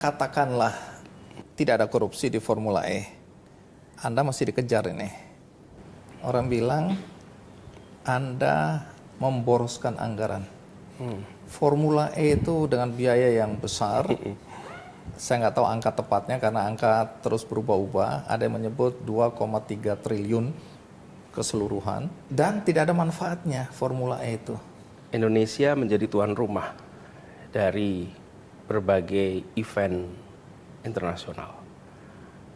Katakanlah tidak ada korupsi di Formula E, Anda masih dikejar ini. Orang bilang Anda memboroskan anggaran. Formula E itu dengan biaya yang besar. Saya nggak tahu angka tepatnya karena angka terus berubah-ubah. Ada yang menyebut 2,3 triliun keseluruhan dan tidak ada manfaatnya Formula E itu. Indonesia menjadi tuan rumah dari berbagai event internasional.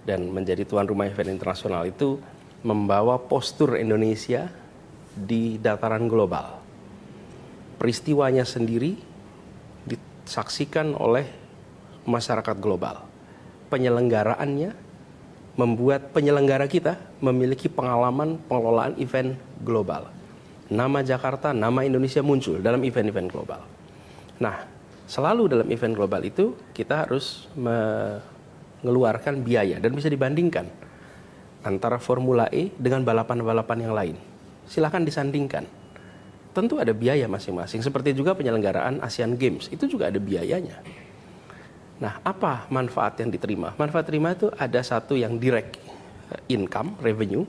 Dan menjadi tuan rumah event internasional itu membawa postur Indonesia di dataran global. Peristiwanya sendiri disaksikan oleh masyarakat global. Penyelenggaraannya membuat penyelenggara kita memiliki pengalaman pengelolaan event global. Nama Jakarta, nama Indonesia muncul dalam event-event global. Nah, selalu dalam event global itu kita harus mengeluarkan biaya dan bisa dibandingkan antara Formula E dengan balapan-balapan yang lain. Silakan disandingkan. Tentu ada biaya masing-masing. Seperti juga penyelenggaraan Asian Games, itu juga ada biayanya. Nah, apa manfaat yang diterima? Manfaat terima itu ada satu yang direct income, revenue.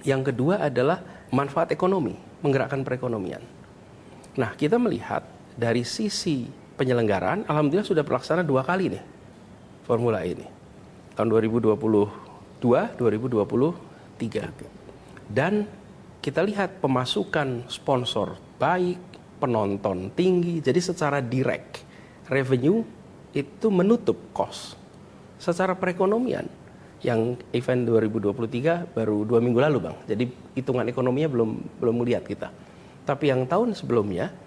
Yang kedua adalah manfaat ekonomi, menggerakkan perekonomian. Nah, kita melihat dari sisi penyelenggaraan, alhamdulillah sudah terlaksana 2 kali nih Formula E ini. Tahun 2022, 2023. Dan kita lihat pemasukan sponsor baik, penonton tinggi. Jadi secara direct, revenue itu menutup cost. Secara perekonomian, yang event 2023 baru 2 minggu lalu Bang. Jadi hitungan ekonominya belum melihat kita. Tapi yang tahun sebelumnya,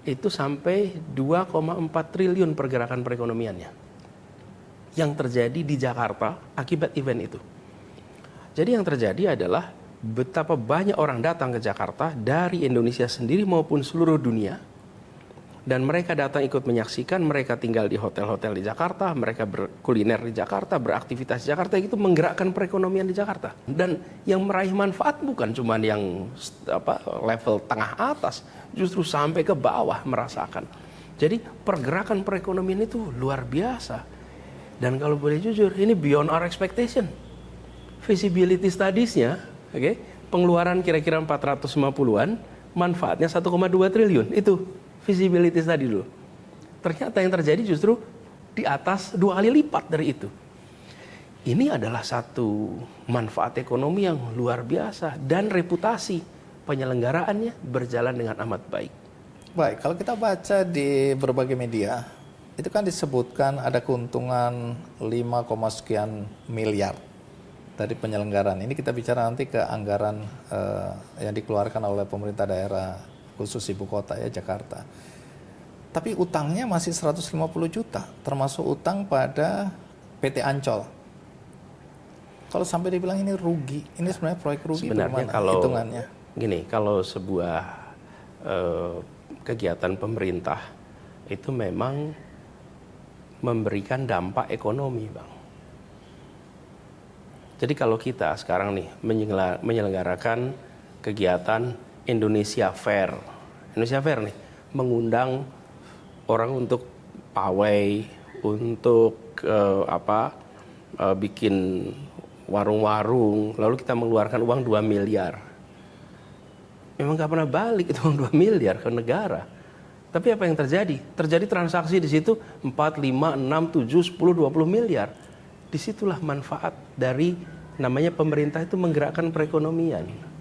itu sampai 2,4 triliun pergerakan perekonomiannya yang terjadi di Jakarta akibat event itu. Jadi yang terjadi adalah betapa banyak orang datang ke Jakarta dari Indonesia sendiri maupun seluruh dunia, dan mereka datang ikut menyaksikan, mereka tinggal di hotel-hotel di Jakarta, mereka berkuliner di Jakarta, beraktivitas di Jakarta, itu menggerakkan perekonomian di Jakarta. Dan yang meraih manfaat bukan cuma yang level tengah atas, justru sampai ke bawah merasakan. Jadi pergerakan perekonomian itu luar biasa. Dan kalau boleh jujur, ini beyond our expectation. Feasibility studies-nya, pengeluaran kira-kira 450-an, manfaatnya 1,2 triliun. Itu feasibility study dulu. Ternyata yang terjadi justru di atas 2 kali lipat dari itu. Ini adalah satu manfaat ekonomi yang luar biasa dan reputasi penyelenggaraannya berjalan dengan amat baik. Baik, kalau kita baca di berbagai media, itu kan disebutkan ada keuntungan 5, sekian miliar dari penyelenggaraan. Ini kita bicara nanti ke anggaran yang dikeluarkan oleh pemerintah daerah khusus ibu kota ya, Jakarta. Tapi utangnya masih 150 juta, termasuk utang pada PT Ancol. Kalau sampai dibilang ini rugi, ini sebenarnya proyek rugi sebenarnya bagaimana hitungannya? Gini, kalau sebuah kegiatan pemerintah itu memang memberikan dampak ekonomi, Bang. Jadi kalau kita sekarang nih menyelenggarakan kegiatan Indonesia Fair nih, mengundang orang untuk pawai, untuk bikin warung-warung, lalu kita mengeluarkan uang 2 miliar. Memang nggak pernah balik itu uang 2 miliar ke negara. Tapi apa yang terjadi? Terjadi transaksi di situ 4, 5, 6, 7, 10, 20 miliar. Disitulah manfaat dari namanya pemerintah itu menggerakkan perekonomian.